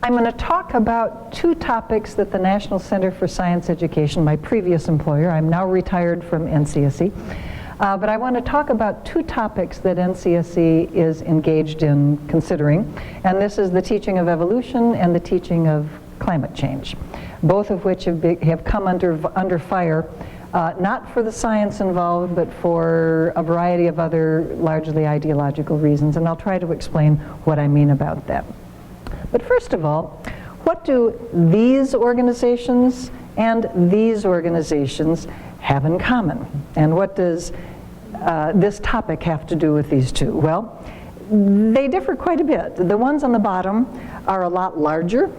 I'm going to talk about two topics that the National Center for Science Education, my previous employer, I'm now retired from NCSE, but I want to talk about two topics that NCSE is engaged in considering, and this is the teaching of evolution and the teaching of climate change, both of which have come under fire, not for the science involved, but for a variety of other largely ideological reasons, and I'll try to explain what I mean about that. But first of all, what do these organizations and these organizations have in common? And what does this topic have to do with these two? Well, they differ quite a bit. The ones on the bottom are a lot larger.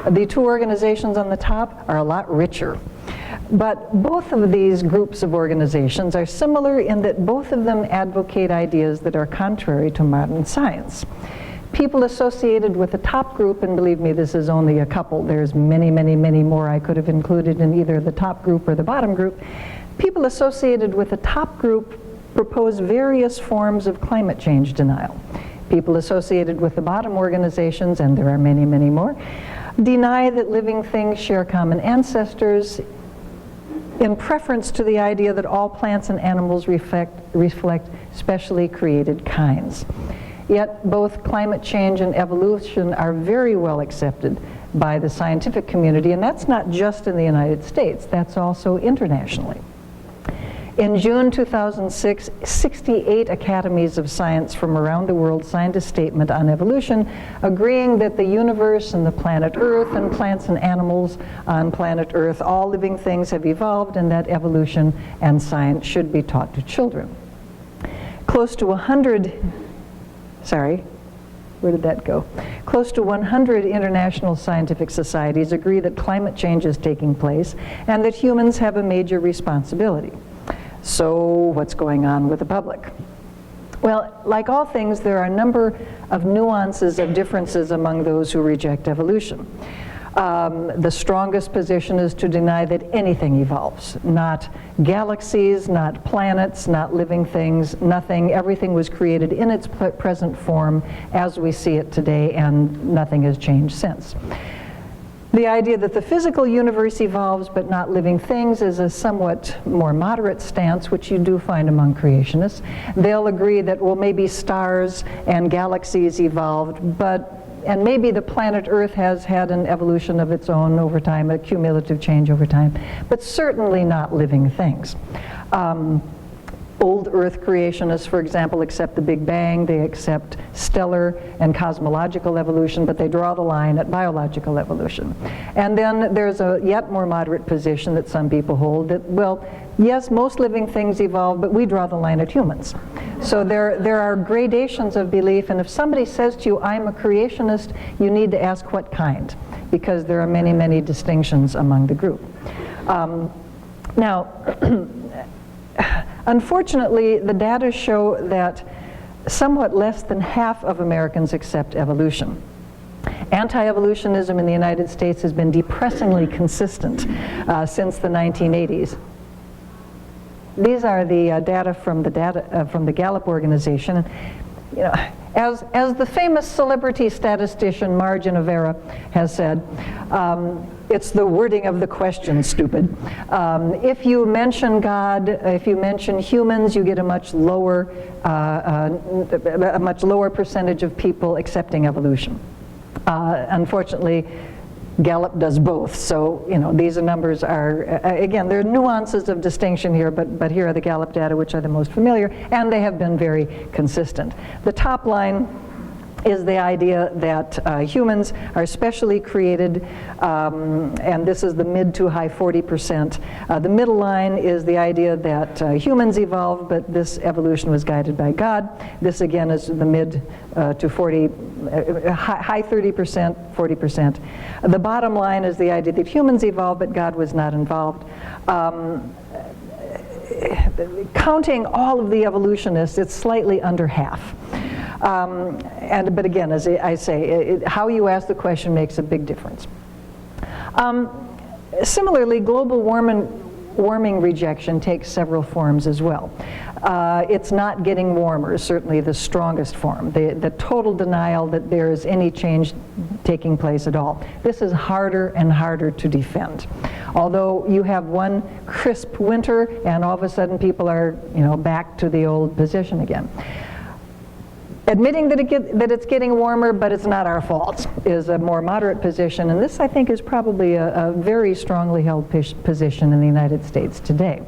The two organizations on the top are a lot richer. But both of these groups of organizations are similar in that both of them advocate ideas that are contrary to modern science. People associated with the top group, and believe me, this is only a couple, there's many, many, many more I could have included in either the top group or the bottom group. People associated with the top group propose various forms of climate change denial. People associated with the bottom organizations, and there are many, many more, deny that living things share common ancestors in preference to the idea that all plants and animals reflect specially created kinds. Yet both climate change and evolution are very well accepted by the scientific community, and that's not just in the United States, that's also internationally. In June 2006, 68 academies of science from around the world signed a statement on evolution, agreeing that the universe and the planet Earth and plants and animals on planet Earth, all living things have evolved, and that evolution and science should be taught to children. Close to 100 international scientific societies agree that climate change is taking place and that humans have a major responsibility. So what's going on with the public? Well, like all things, there are a number of nuances of differences among those who reject evolution. The strongest position is to deny that anything evolves. Not galaxies, not planets, not living things, nothing. Everything was created in its present form as we see it today, and nothing has changed since. The idea that the physical universe evolves but not living things is a somewhat more moderate stance, which you do find among creationists. They'll agree that, well, maybe stars and galaxies evolved, and maybe the planet Earth has had an evolution of its own over time, a cumulative change over time, but certainly not living things. Old Earth creationists, for example, accept the Big Bang, they accept stellar and cosmological evolution, but they draw the line at biological evolution. And then there's a yet more moderate position that some people hold that, well, yes, most living things evolve, but we draw the line at humans. So there are gradations of belief, and if somebody says to you, I'm a creationist, you need to ask what kind, because there are many, many distinctions among the group. Now, unfortunately, the data show that somewhat less than half of Americans accept evolution. Anti-evolutionism in the United States has been depressingly consistent since the 1980s. These are the data from the Gallup organization. You know, as the famous celebrity statistician Marge Rivera has said, it's the wording of the question, stupid. If you mention God, if you mention humans, you get a much lower percentage of people accepting evolution. Unfortunately, Gallup does both, so you know these numbers are, again, there are nuances of distinction here, but here are the Gallup data, which are the most familiar, and they have been very consistent. The top line is the idea that humans are specially created, and this is the mid to high 40%. The middle line is the idea that humans evolved, but this evolution was guided by God. This again is the mid to 40, high 30%, 40%. The bottom line is the idea that humans evolved, but God was not involved. Counting all of the evolutionists, it's slightly under half. But again, as I say, how you ask the question makes a big difference. Similarly, global warming warming rejection takes several forms as well. It's not getting warmer, certainly the strongest form. The total denial that there is any change taking place at all. This is harder and harder to defend. Although you have one crisp winter and all of a sudden people are, back to the old position again. Admitting that it's getting warmer, but it's not our fault, is a more moderate position, and this, I think, is probably a very strongly held position in the United States today.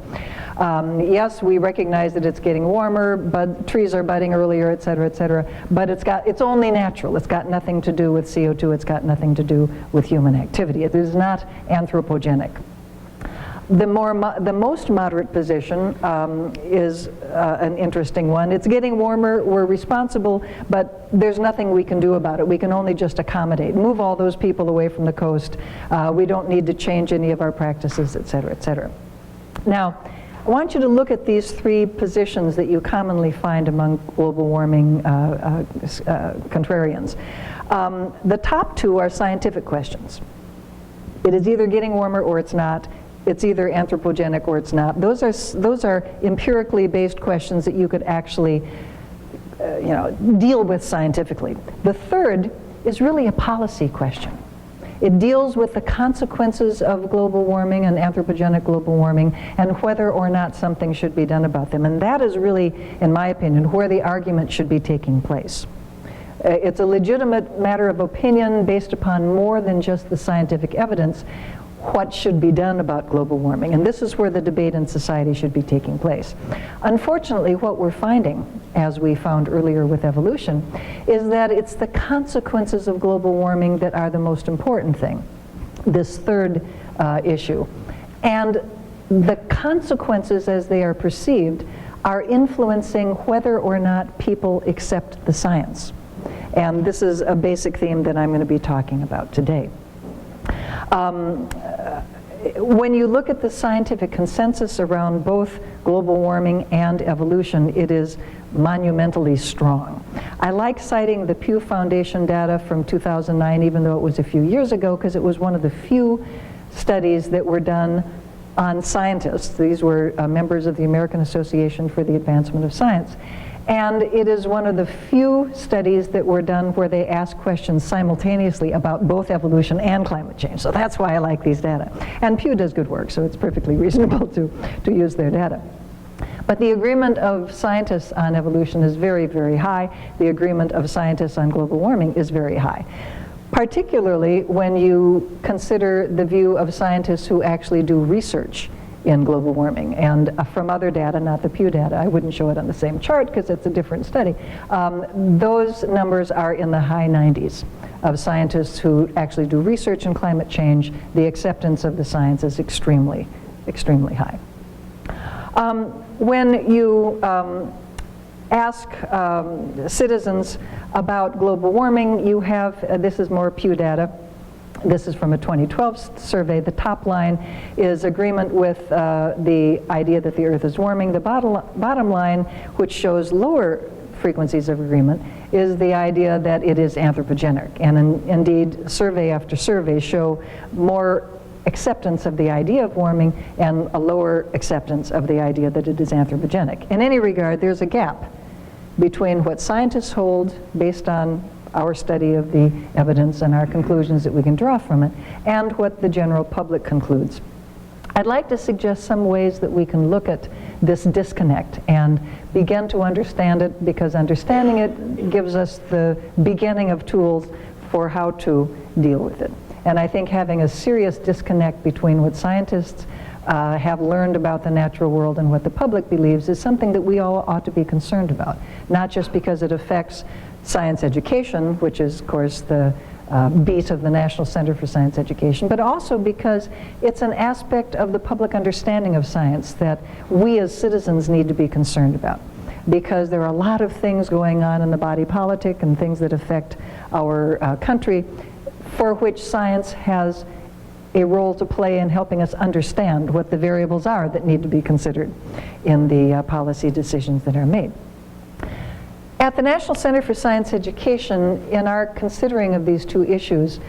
Yes, we recognize that it's getting warmer, but trees are budding earlier, et cetera, but it's only natural. It's got nothing to do with CO2. It's got nothing to do with human activity. It is not anthropogenic. The most moderate position is an interesting one. It's getting warmer, we're responsible, but there's nothing we can do about it. We can only just accommodate, move all those people away from the coast. We don't need to change any of our practices, et cetera, et cetera. Now, I want you to look at these three positions that you commonly find among global warming contrarians. The top two are scientific questions. It is either getting warmer or it's not. It's either anthropogenic or it's not. Those are empirically based questions that you could actually deal with scientifically. The third is really a policy question. It deals with the consequences of global warming and anthropogenic global warming and whether or not something should be done about them. And that is really, in my opinion, where the argument should be taking place. It's a legitimate matter of opinion based upon more than just the scientific evidence. What should be done about global warming? And this is where the debate in society should be taking place. Unfortunately, what we're finding, as we found earlier with evolution, is that it's the consequences of global warming that are the most important thing, this third issue. And the consequences as they are perceived are influencing whether or not people accept the science. And this is a basic theme that I'm going to be talking about today. When you look at the scientific consensus around both global warming and evolution, it is monumentally strong. I like citing the Pew Foundation data from 2009, even though it was a few years ago, because it was one of the few studies that were done on scientists. These were members of the American Association for the Advancement of Science. And it is one of the few studies that were done where they ask questions simultaneously about both evolution and climate change. So that's why I like these data. And Pew does good work, so it's perfectly reasonable to use their data. But the agreement of scientists on evolution is very, very high. The agreement of scientists on global warming is very high. Particularly when you consider the view of scientists who actually do research in global warming. And from other data, not the Pew data, I wouldn't show it on the same chart because it's a different study, those numbers are in the high 90s of scientists who actually do research in climate change. The acceptance of the science is extremely, extremely high. When you ask citizens about global warming, you have, this is more Pew data. This is from a 2012 survey. The top line is agreement with the idea that the Earth is warming. The bottom line, which shows lower frequencies of agreement, is the idea that it is anthropogenic. And indeed, survey after survey show more acceptance of the idea of warming and a lower acceptance of the idea that it is anthropogenic. In any regard, there's a gap between what scientists hold based on our study of the evidence and our conclusions that we can draw from it, and what the general public concludes. I'd like to suggest some ways that we can look at this disconnect and begin to understand it, because understanding it gives us the beginning of tools for how to deal with it. And I think having a serious disconnect between what scientists have learned about the natural world and what the public believes is something that we all ought to be concerned about, not just because it affects science education, which is, of course, the beat of the National Center for Science Education, but also because it's an aspect of the public understanding of science that we as citizens need to be concerned about. Because there are a lot of things going on in the body politic and things that affect our country for which science has a role to play in helping us understand what the variables are that need to be considered in the policy decisions that are made. At the National Center for Science Education, in our considering of these two issues,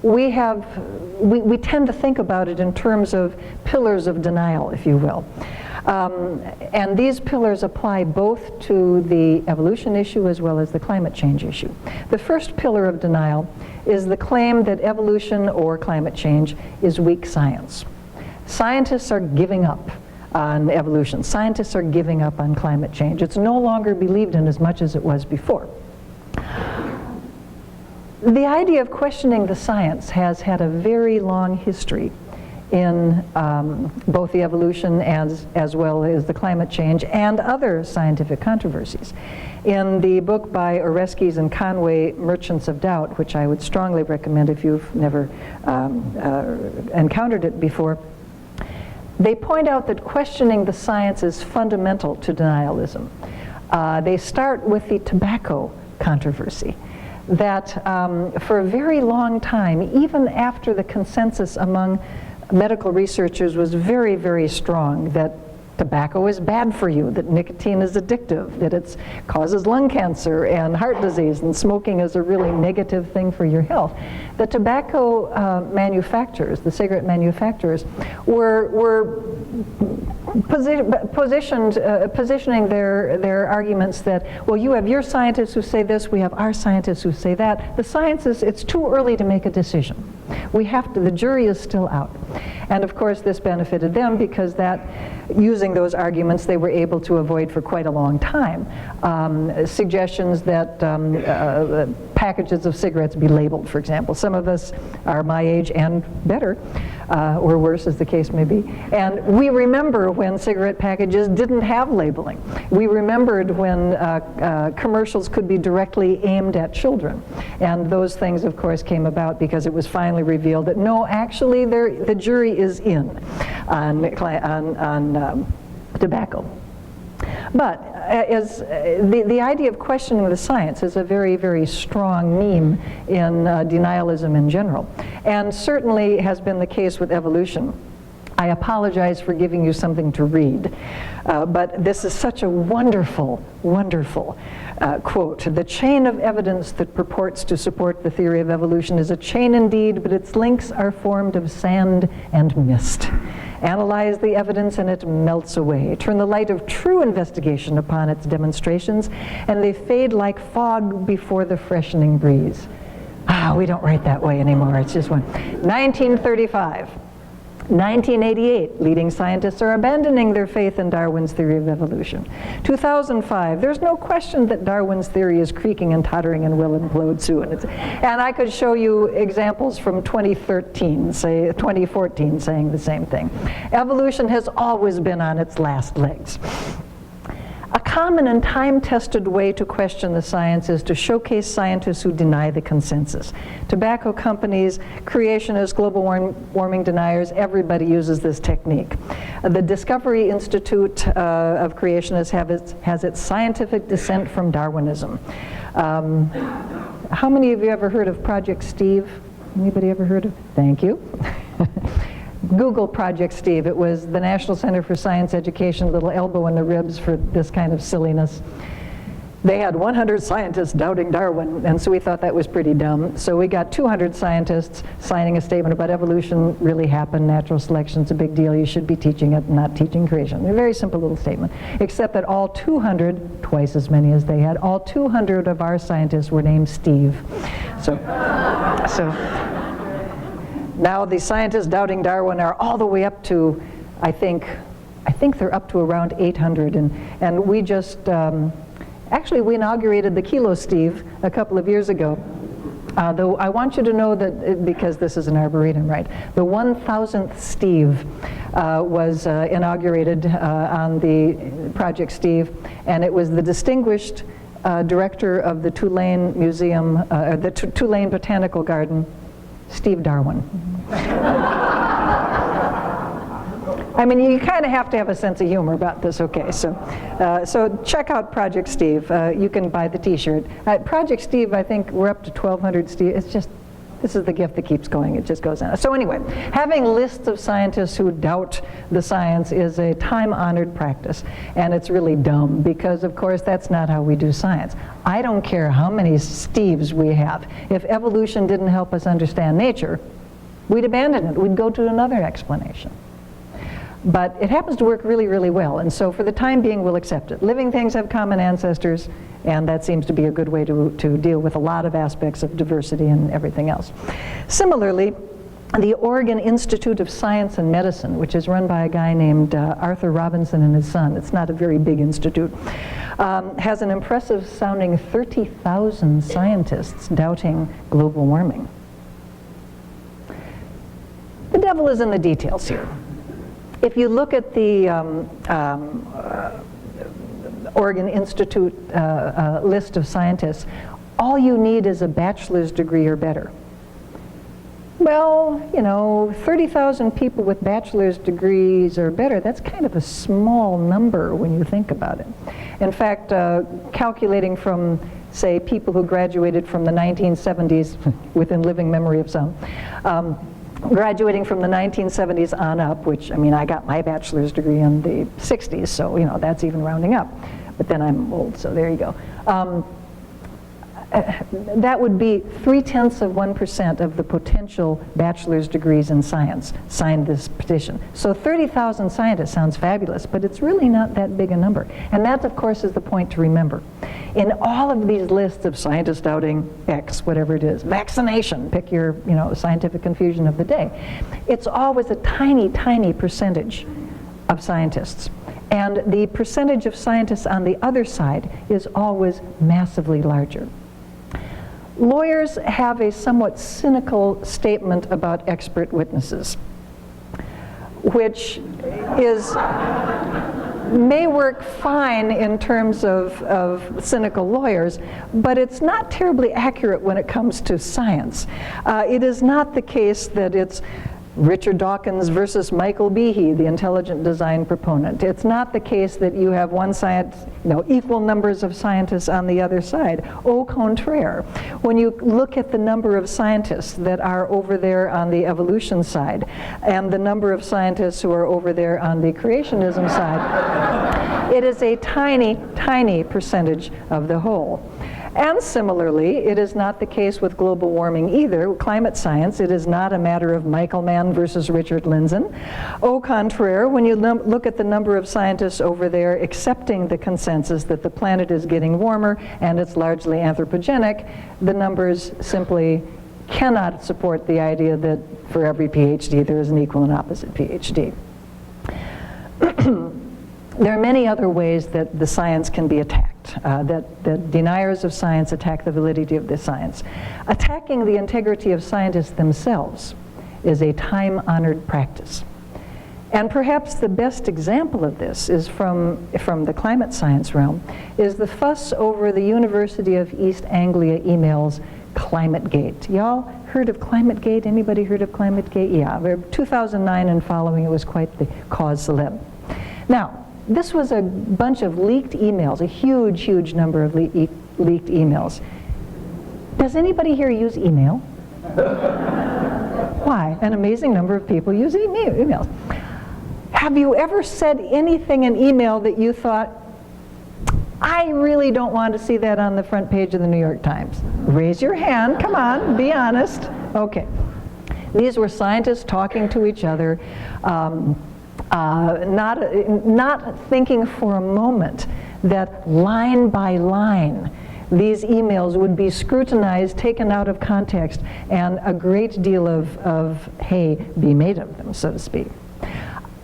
we tend to think about it in terms of pillars of denial, if you will. And these pillars apply both to the evolution issue as well as the climate change issue. The first pillar of denial is the claim that evolution or climate change is weak science. Scientists are giving up on evolution. Scientists are giving up on climate change. It's no longer believed in as much as it was before. The idea of questioning the science has had a very long history in both the evolution as well as the climate change and other scientific controversies. In the book by Oreskes and Conway, Merchants of Doubt, which I would strongly recommend if you've never encountered it before, they point out that questioning the science is fundamental to denialism. They start with the tobacco controversy. That for a very long time, even after the consensus among medical researchers was very, very strong that tobacco is bad for you, that nicotine is addictive, that it causes lung cancer and heart disease, and smoking is a really negative thing for your health. The tobacco manufacturers, the cigarette manufacturers, were positioning their arguments that, well, you have your scientists who say this, we have our scientists who say that. The science is, it's too early to make a decision. We have to, the jury is still out. And of course this benefited them because that, using those arguments, they were able to avoid for quite a long time suggestions that packages of cigarettes be labeled, for example. Some of us are my age and better, or worse as the case may be. And we remember when cigarette packages didn't have labeling. We remembered when commercials could be directly aimed at children. And those things, of course, came about because it was finally revealed that no, actually the jury is in on tobacco. But as the idea of questioning the science is a very, very strong meme in denialism in general, and certainly has been the case with evolution. I apologize for giving you something to read, but this is such a wonderful, wonderful quote. The chain of evidence that purports to support the theory of evolution is a chain indeed, but its links are formed of sand and mist. Analyze the evidence and it melts away. Turn the light of true investigation upon its demonstrations, and they fade like fog before the freshening breeze. We don't write that way anymore. It's just one. 1935. 1988, leading scientists are abandoning their faith in Darwin's theory of evolution. 2005, there's no question that Darwin's theory is creaking and tottering and will implode soon. And I could show you examples from 2013, say 2014, saying the same thing. Evolution has always been on its last legs. A common and time-tested way to question the science is to showcase scientists who deny the consensus. Tobacco companies, creationists, global warming deniers, everybody uses this technique. The Discovery Institute of Creationists has its scientific dissent from Darwinism. How many of you ever heard of Project Steve? Anybody ever heard of? Thank you. Google Project Steve. It was the National Center for Science Education, little elbow in the ribs for this kind of silliness. They had 100 scientists doubting Darwin, and so we thought that was pretty dumb. So we got 200 scientists signing a statement about evolution really happened, natural selection's a big deal, you should be teaching it, not teaching creation. A very simple little statement, except that all 200, twice as many as they had, all 200 of our scientists were named Steve. So now the scientists doubting Darwin are all the way up to, I think they're up to around 800, and we just, actually we inaugurated the Kilo Steve a couple of years ago. Though I want you to know that, because this is an Arboretum, right? The 1000th Steve was inaugurated on the Project Steve, and it was the distinguished director of the Tulane Museum, the Tulane Botanical Garden, Steve Darwin. I mean, you kind of have to have a sense of humor about this, okay? So check out Project Steve. You can buy the T-shirt. Project Steve, I think we're up to 1,200 Steve. It's just This is the gift that keeps going. It just goes on. So anyway, having lists of scientists who doubt the science is a time-honored practice, and it's really dumb because, of course, that's not how we do science. I don't care how many Steves we have. If evolution didn't help us understand nature, we'd abandon it. We'd go to another explanation. But it happens to work really, really well, and so for the time being, we'll accept it. Living things have common ancestors, and that seems to be a good way to deal with a lot of aspects of diversity and everything else. Similarly, the Oregon Institute of Science and Medicine, which is run by a guy named Arthur Robinson and his son, it's not a very big institute, has an impressive sounding 30,000 scientists doubting global warming. The devil is in the details here. If you look at the Oregon Institute list of scientists, all you need is a bachelor's degree or better. Well, you know, 30,000 people with bachelor's degrees or better, that's kind of a small number when you think about it. In fact, calculating from, say, people who graduated from the 1970s, within living memory of some, graduating from the 1970s on up, which, I mean, I got my bachelor's degree in the 60s, so, you know, that's even rounding up. But then I'm old, so there you go. That would be 0.3% of the potential bachelor's degrees in science signed this petition. So 30,000 scientists sounds fabulous, but it's really not that big a number. And that, of course, is the point to remember. In all of these lists of scientists doubting X, whatever it is, vaccination, pick your, you know, scientific confusion of the day, it's always a tiny, tiny percentage of scientists. And the percentage of scientists on the other side is always massively larger. Lawyers have a somewhat cynical statement about expert witnesses, which may work fine in terms of cynical lawyers, but it's not terribly accurate when it comes to science. It is not the case that it's Richard Dawkins versus Michael Behe, the intelligent design proponent. It's not the case that you have one science, you know, equal numbers of scientists on the other side. Au contraire, when you look at the number of scientists that are over there on the evolution side and the number of scientists who are over there on the creationism side, it is a tiny, tiny percentage of the whole. And similarly, it is not the case with global warming either. Climate science, it is not a matter of Michael Mann versus Richard Lindzen. Au contraire, when you look at the number of scientists over there accepting the consensus that the planet is getting warmer and it's largely anthropogenic, the numbers simply cannot support the idea that for every PhD there is an equal and opposite PhD. There are many other ways that the science can be attacked, that deniers of science attack the validity of the science. Attacking the integrity of scientists themselves is a time-honored practice. And perhaps the best example of this is from the climate science realm, is the fuss over the University of East Anglia emails ClimateGate. Y'all heard of ClimateGate? Anybody heard of ClimateGate? Yeah, 2009 and following, it was quite the cause célèbre. Now, this was a bunch of leaked emails, a huge, huge number of leaked emails. Does anybody here use email? Why? An amazing number of people use emails. Have you ever said anything in email that you thought, I really don't want to see that on the front page of the New York Times? Raise your hand, come on, be honest. Okay. These were scientists talking to each other, not thinking for a moment that line by line these emails would be scrutinized, taken out of context, and a great deal of hay be made of them, so to speak.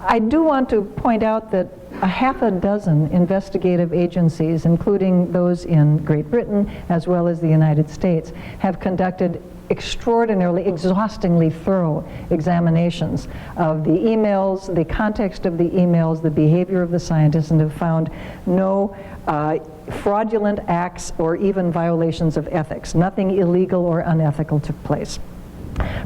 I do want to point out that a half a dozen investigative agencies, including those in Great Britain as well as the United States, have conducted extraordinarily, exhaustingly thorough examinations of the emails, the context of the emails, the behavior of the scientists, and have found no fraudulent acts or even violations of ethics. Nothing illegal or unethical took place.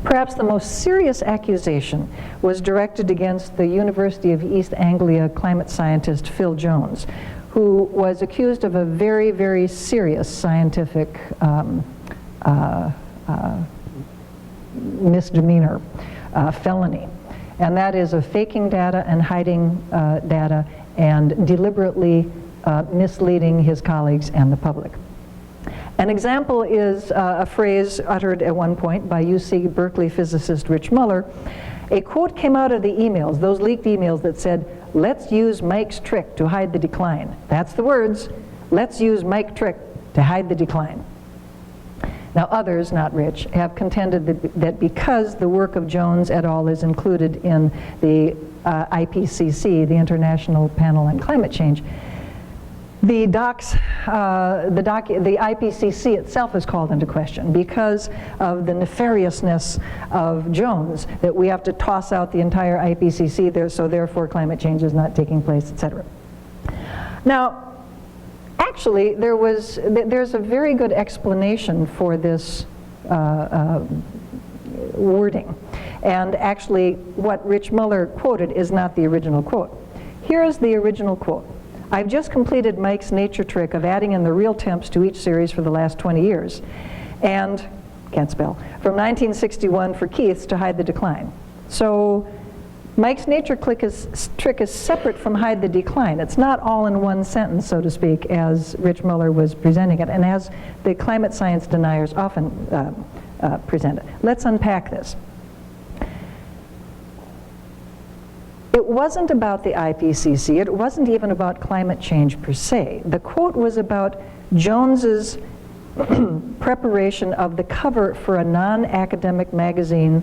Perhaps the most serious accusation was directed against the University of East Anglia climate scientist Phil Jones, who was accused of a very, very serious scientific misdemeanor, felony. And that is of faking data and hiding data and deliberately misleading his colleagues and the public. An example is a phrase uttered at one point by UC Berkeley physicist Rich Muller. A quote came out of the emails, those leaked emails that said, "Let's use Mike's trick to hide the decline." That's the words, "Let's use Mike's trick to hide the decline." Now others, not Rich, have contended that because the work of Jones et al. Is included in the IPCC, the International Panel on Climate Change, the IPCC itself is called into question because of the nefariousness of Jones, that we have to toss out the entire IPCC there, so therefore climate change is not taking place, etc. Now, actually, there's a very good explanation for this wording. And actually, what Rich Muller quoted is not the original quote. Here is the original quote. "I've just completed Mike's nature trick of adding in the real temps to each series for the last 20 years. And, can't spell, from 1961 for Keith's to hide the decline." So Mike's nature trick is separate from hide the decline. It's not all in one sentence, so to speak, as Rich Muller was presenting it, and as the climate science deniers often present it. Let's unpack this. It wasn't about the IPCC. It wasn't even about climate change per se. The quote was about Jones's preparation of the cover for a non-academic magazine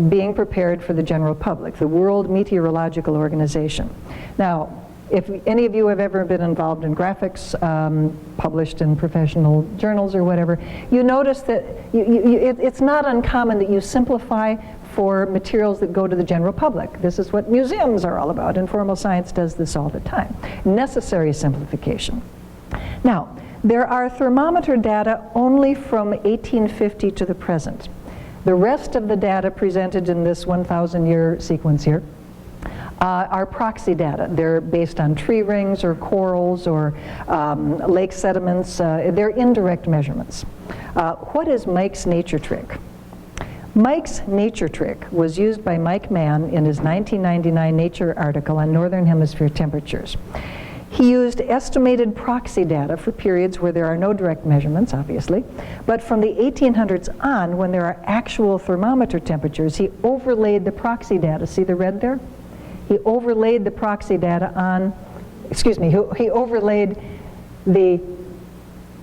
being prepared for the general public, the World Meteorological Organization. Now, if any of you have ever been involved in graphics, published in professional journals or whatever, you notice that it's not uncommon that you simplify for materials that go to the general public. This is what museums are all about. Informal science does this all the time. Necessary simplification. Now, there are thermometer data only from 1850 to the present. The rest of the data presented in this 1,000-year sequence here are proxy data. They're based on tree rings or corals or lake sediments. They're indirect measurements. What is Mike's nature trick? Mike's nature trick was used by Mike Mann in his 1999 Nature article on Northern Hemisphere temperatures. He used estimated proxy data for periods where there are no direct measurements, obviously, but from the 1800s on, when there are actual thermometer temperatures, he overlaid the proxy data. See the red there? He overlaid the proxy data on, he overlaid the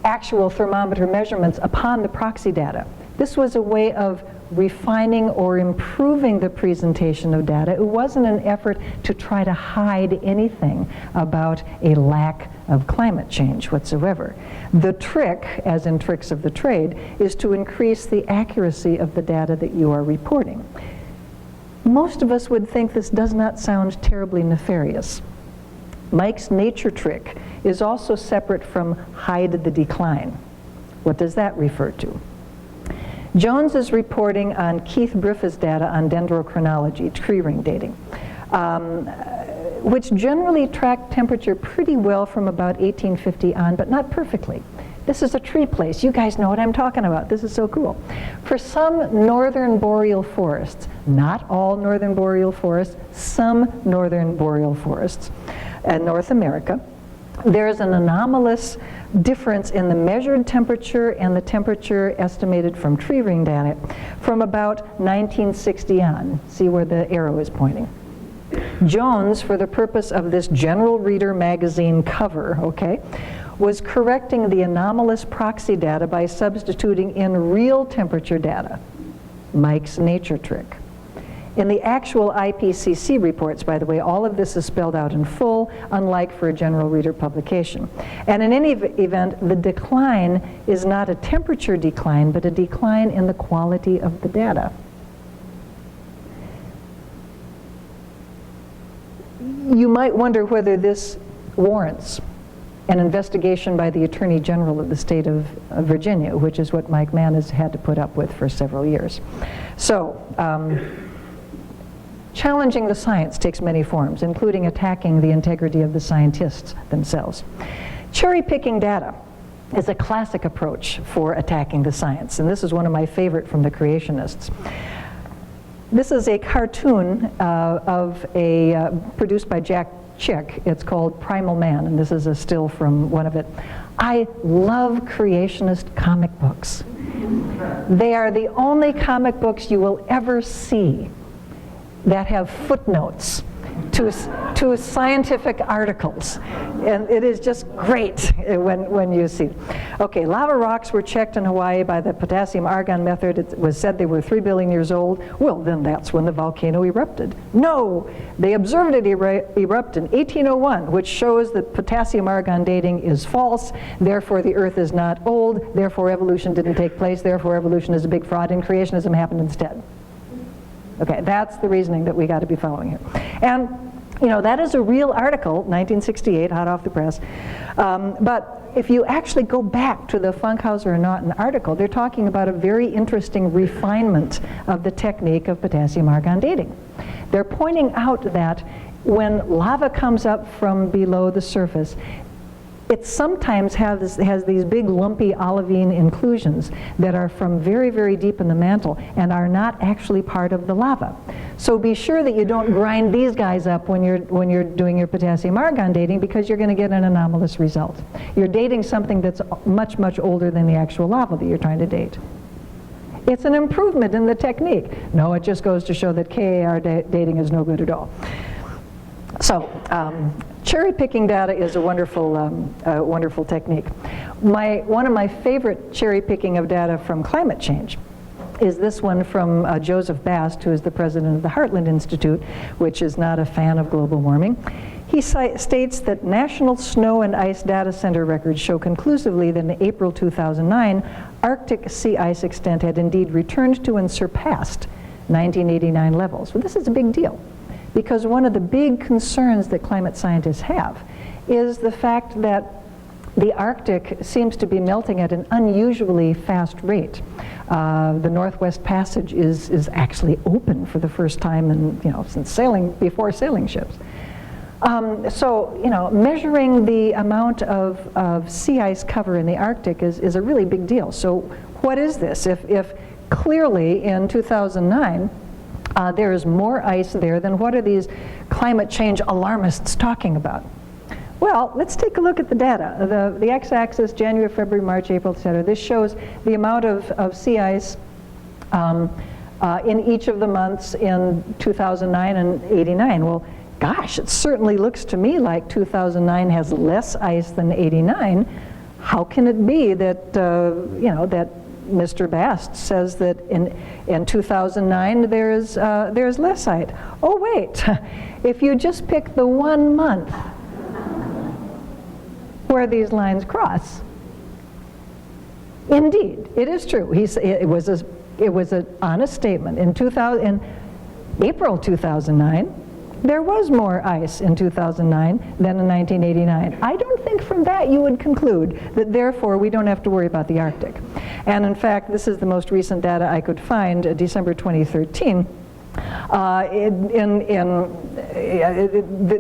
actual thermometer measurements upon the proxy data. This was a way of refining or improving the presentation of data. It wasn't an effort to try to hide anything about a lack of climate change whatsoever. The trick, as in tricks of the trade, is to increase the accuracy of the data that you are reporting. Most of us would think this does not sound terribly nefarious. Mike's nature trick is also separate from hide the decline. What does that refer to? Jones is reporting on Keith Briffa's data on dendrochronology, tree ring dating, which generally track temperature pretty well from about 1850 on, but not perfectly. This is a tree place. You guys know what I'm talking about. This is so cool. For some northern boreal forests, not all northern boreal forests, some northern boreal forests in North America, there's an anomalous difference in the measured temperature and the temperature estimated from tree ring data from about 1960 on. See where the arrow is pointing. Jones, for the purpose of this General Reader magazine cover, was correcting the anomalous proxy data by substituting in real temperature data. Mike's nature trick. In the actual IPCC reports, by the way, all of this is spelled out in full, unlike for a General Reader publication. And in any event, the decline is not a temperature decline, but a decline in the quality of the data. You might wonder whether this warrants an investigation by the Attorney General of the state of Virginia, which is what Mike Mann has had to put up with for several years. So, challenging the science takes many forms, including attacking the integrity of the scientists themselves. Cherry-picking data is a classic approach for attacking the science, and this is one of my favorite from the creationists. This is a cartoon produced by Jack Chick. It's called Primal Man, and this is a still from one of it. I love creationist comic books. They are the only comic books you will ever see that have footnotes to scientific articles, and it is just great when you see it. Okay, lava rocks were checked in Hawaii by the potassium argon method. It was said they were 3 billion years old. Well, then that's when the volcano erupted. No, they observed it erupt in 1801, which shows that potassium argon dating is false. Therefore, the Earth is not old. Therefore, evolution didn't take place. Therefore, evolution is a big fraud, and creationism happened instead. Okay, that's the reasoning that we got to be following here. And, you know, that is a real article, 1968, hot off the press. But if you actually go back to the Funkhauser and Naughton article, they're talking about a very interesting refinement of the technique of potassium argon dating. They're pointing out that when lava comes up from below the surface, it sometimes has these big lumpy olivine inclusions that are from very, very deep in the mantle and are not actually part of the lava. So be sure that you don't grind these guys up when you're doing your potassium argon dating, because you're going to get an anomalous result. You're dating something that's much, much older than the actual lava that you're trying to date. It's an improvement in the technique. No, it just goes to show that KAR dating is no good at all. So, cherry-picking data is a wonderful, wonderful technique. One of my favorite cherry-picking of data from climate change is this one from Joseph Bast, who is the president of the Heartland Institute, which is not a fan of global warming. He states that national snow and ice data center records show conclusively that in April 2009, Arctic sea ice extent had indeed returned to and surpassed 1989 levels. Well, this is a big deal, because one of the big concerns that climate scientists have is the fact that the Arctic seems to be melting at an unusually fast rate. The Northwest Passage is actually open for the first time since before sailing ships. So, measuring the amount of sea ice cover in the Arctic is a really big deal. So what is this? If clearly in 2009, there is more ice there, then what are these climate change alarmists talking about? Well, let's take a look at the data. The x-axis, January, February, March, April, etc. This shows the amount of sea ice in each of the months in 2009 and 89. Well, gosh, it certainly looks to me like 2009 has less ice than 89. How can it be that, that Mr. Bast says that in 2009 there's less ice? Oh, wait, if you just pick the 1 month where these lines cross, indeed, it is true. It was an honest statement. In April 2009, there was more ice in 2009 than in 1989. I don't think from that you would conclude that therefore we don't have to worry about the Arctic. And in fact, this is the most recent data I could find, December 2013.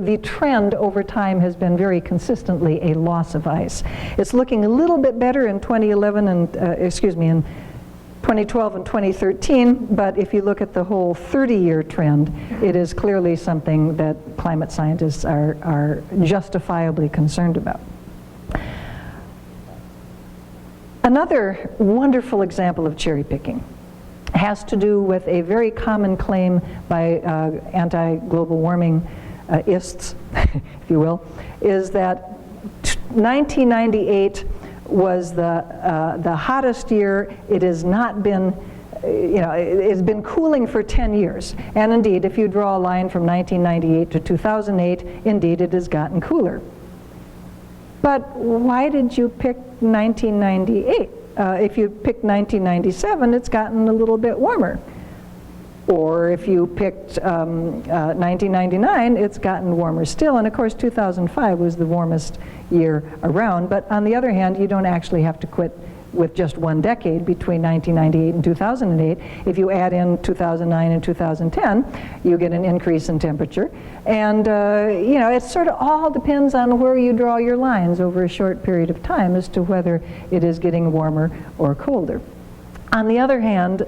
The trend over time has been very consistently a loss of ice. It's looking a little bit better in 2011 and, in 2012 and 2013, but if you look at the whole 30-year trend, it is clearly something that climate scientists are justifiably concerned about. Another wonderful example of cherry picking has to do with a very common claim by anti-global warming ists, if you will, is that 1998 was the hottest year. It has not been, it's been cooling for 10 years. And indeed, if you draw a line from 1998 to 2008, indeed it has gotten cooler. But why did you pick 1998? If you picked 1997, it's gotten a little bit warmer. Or if you picked 1999, it's gotten warmer still. And of course, 2005 was the warmest year around. But on the other hand, you don't actually have to quit with just one decade between 1998 and 2008. If you add in 2009 and 2010, you get an increase in temperature. And it sort of all depends on where you draw your lines over a short period of time as to whether it is getting warmer or colder. On the other hand,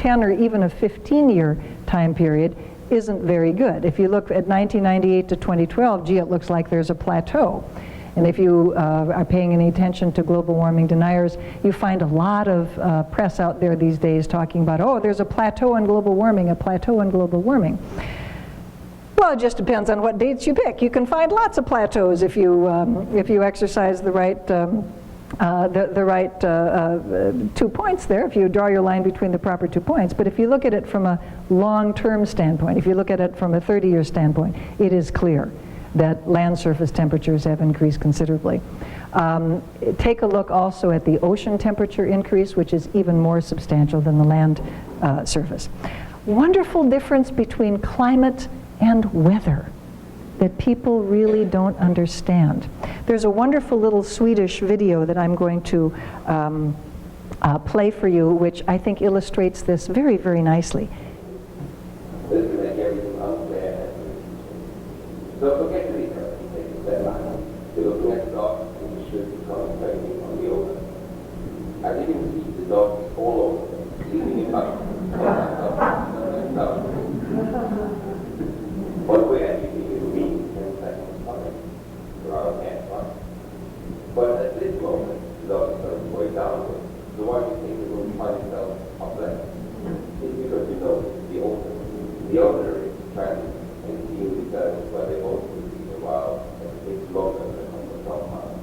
10 or even a 15-year time period isn't very good. If you look at 1998 to 2012, gee, it looks like there's a plateau. And if you are paying any attention to global warming deniers, you find a lot of press out there these days talking about, oh, there's a plateau in global warming, a plateau in global warming. Well, it just depends on what dates you pick. You can find lots of plateaus if you exercise the right 2 points there, if you draw your line between the proper 2 points. But if you look at it from a long-term standpoint, if you look at it from a 30-year standpoint, it is clear that land surface temperatures have increased considerably. Take a look also at the ocean temperature increase, which is even more substantial than the land surface. Wonderful difference between climate and weather that people really don't understand. There's a wonderful little Swedish video that I'm going to play for you, which I think illustrates this very, very nicely. So forget the you're looking at the dog and you should be concentrating on the owner. As you can see, the dog is all over, leaving it up. One way I think it will be 10 seconds coming around that one. But at this moment, the dog is sort of going downward. So why do you think it will find itself up there? It's because you know the owner. The owner is trying and seeing the where they both will be a while and it takes longer than on the top part.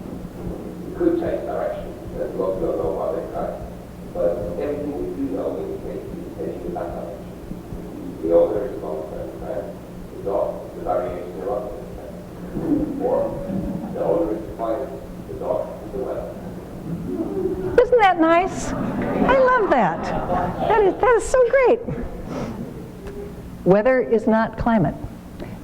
You could change direction, and lots don't know why they try. But everything we do know in case is heading in that direction. The owner is long-term and the dog, the variation of other or the owner is defining the dog is the weather. Isn't that nice? I love that. That is so great. Weather is not climate.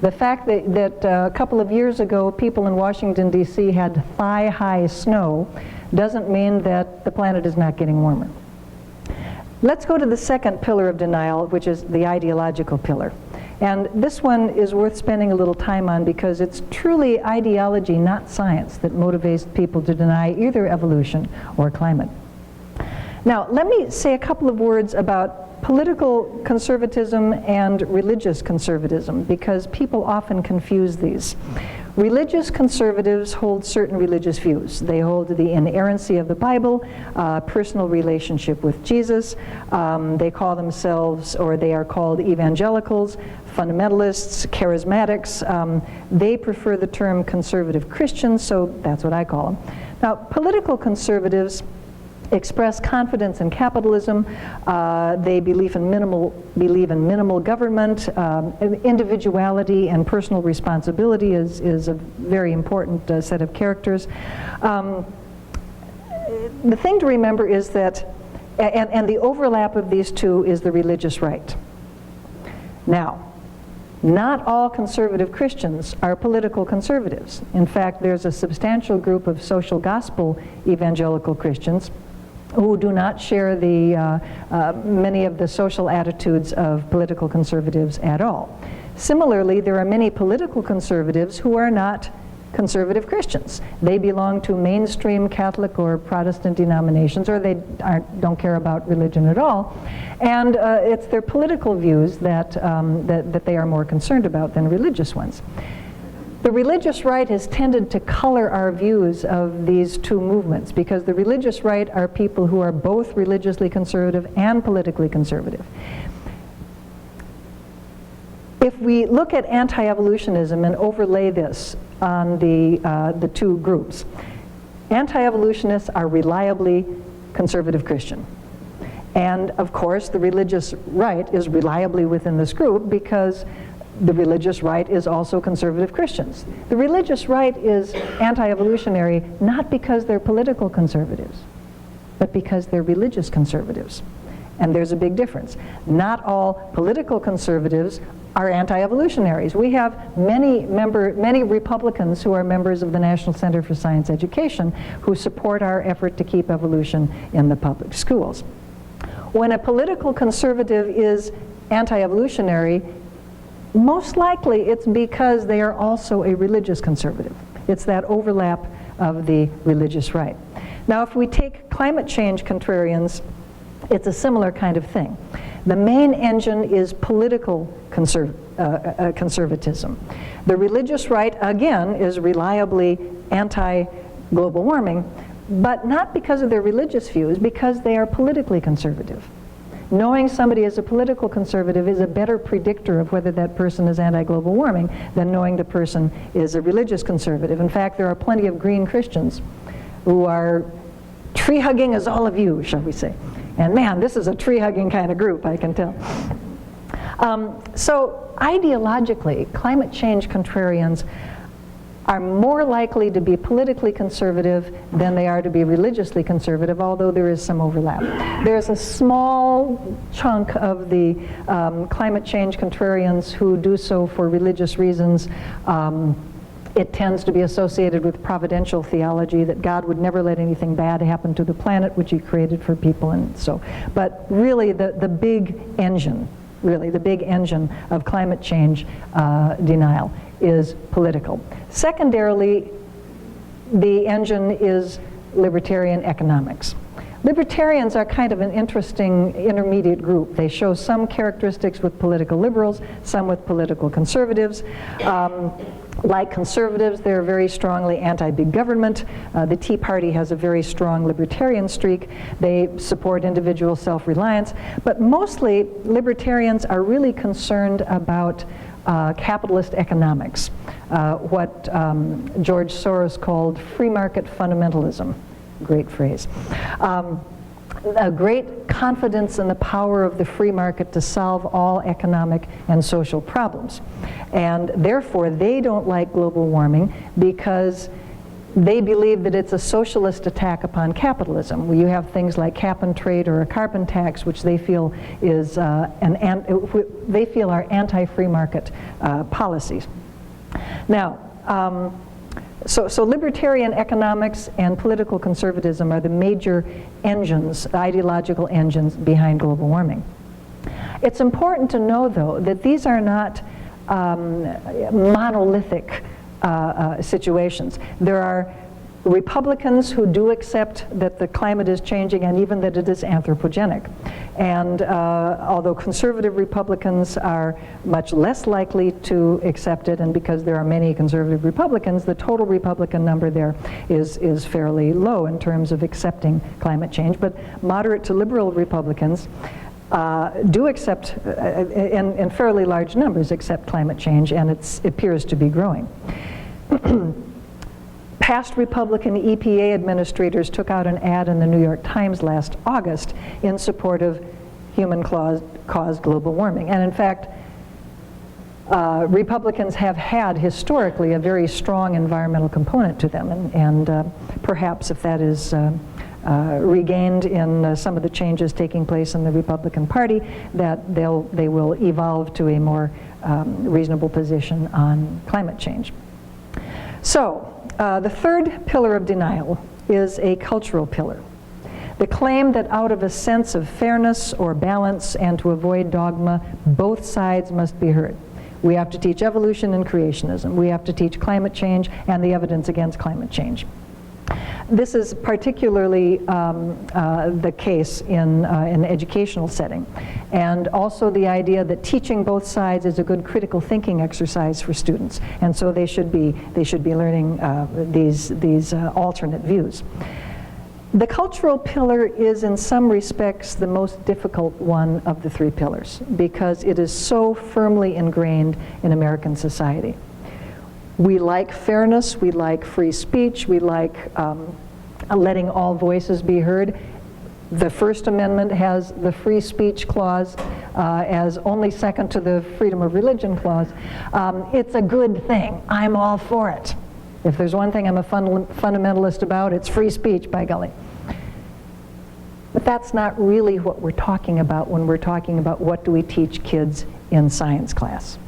The fact that a couple of years ago people in Washington, D.C. had thigh-high snow doesn't mean that the planet is not getting warmer. Let's go to the second pillar of denial, which is the ideological pillar. And this one is worth spending a little time on because it's truly ideology, not science, that motivates people to deny either evolution or climate. Now, let me say a couple of words about political conservatism and religious conservatism, because people often confuse these. Religious conservatives hold certain religious views. They hold the inerrancy of the Bible, personal relationship with Jesus. They call themselves, or they are called evangelicals, fundamentalists, charismatics. They prefer the term conservative Christians, so that's what I call them. Now, political conservatives express confidence in capitalism. They believe in minimal government. Individuality and personal responsibility is a very important set of characters. The thing to remember is that, and the overlap of these two is the religious right. Now, not all conservative Christians are political conservatives. In fact, there's a substantial group of social gospel evangelical Christians who do not share the many of the social attitudes of political conservatives at all. Similarly, there are many political conservatives who are not conservative Christians. They belong to mainstream Catholic or Protestant denominations, or they don't care about religion at all. And it's their political views that they are more concerned about than religious ones. The religious right has tended to color our views of these two movements, because the religious right are people who are both religiously conservative and politically conservative. If we look at anti-evolutionism and overlay this on the two groups, anti-evolutionists are reliably conservative Christian. And of course, the religious right is reliably within this group because the religious right is also conservative Christians. The religious right is anti-evolutionary not because they're political conservatives, but because they're religious conservatives. And there's a big difference. Not all political conservatives are anti-evolutionaries. We have many Republicans who are members of the National Center for Science Education who support our effort to keep evolution in the public schools. When a political conservative is anti-evolutionary, most likely it's because they are also a religious conservative. It's that overlap of the religious right. Now, if we take climate change contrarians, it's a similar kind of thing. The main engine is political conservatism. The religious right, again, is reliably anti-global warming, but not because of their religious views, because they are politically conservative. Knowing somebody is a political conservative is a better predictor of whether that person is anti-global warming than knowing the person is a religious conservative. In fact, there are plenty of green Christians who are tree-hugging as all of you, shall we say. And man, this is a tree-hugging kind of group, I can tell. So ideologically, climate change contrarians are more likely to be politically conservative than they are to be religiously conservative, although there is some overlap. There's a small chunk of the climate change contrarians who do so for religious reasons. It tends to be associated with providential theology, that God would never let anything bad happen to the planet which he created for people, and so. But really the big engine, of climate change denial is political. Secondarily, the engine is libertarian economics. Libertarians are kind of an interesting intermediate group. They show some characteristics with political liberals, some with political conservatives. Like conservatives, they're very strongly anti-big government. The Tea Party has a very strong libertarian streak. They support individual self-reliance. But mostly, libertarians are really concerned about capitalist economics, what George Soros called free market fundamentalism. Great phrase. A great confidence in the power of the free market to solve all economic and social problems. And therefore, they don't like global warming because they believe that it's a socialist attack upon capitalism. You have things like cap and trade or a carbon tax, which they feel is they feel are anti-free market policies. Now, so libertarian economics and political conservatism are the major engines, ideological engines behind global warming. It's important to know, though, that these are not monolithic situations. There are Republicans who do accept that the climate is changing and even that it is anthropogenic. And although conservative Republicans are much less likely to accept it, and because there are many conservative Republicans, the total Republican number there is fairly low in terms of accepting climate change. But moderate to liberal Republicans do accept, in fairly large numbers, accept climate change, and it appears to be growing. Past Republican EPA administrators took out an ad in the New York Times last August in support of human-caused global warming. And in fact, Republicans have had historically a very strong environmental component to them, and perhaps if that is regained in some of the changes taking place in the Republican Party, that they will evolve to a more reasonable position on climate change. So, the third pillar of denial is a cultural pillar. The claim that out of a sense of fairness or balance and to avoid dogma, both sides must be heard. We have to teach evolution and creationism. We have to teach climate change and the evidence against climate change. This is particularly the case in an educational setting. And also the idea that teaching both sides is a good critical thinking exercise for students. And so they should be learning these alternate views. The cultural pillar is in some respects the most difficult one of the three pillars because it is so firmly ingrained in American society. We like fairness, we like free speech, we like letting all voices be heard. The First Amendment has the free speech clause as only second to the freedom of religion clause. It's a good thing. I'm all for it. If there's one thing I'm a fundamentalist about, it's free speech, by golly. But that's not really what we're talking about when we're talking about what do we teach kids in science class.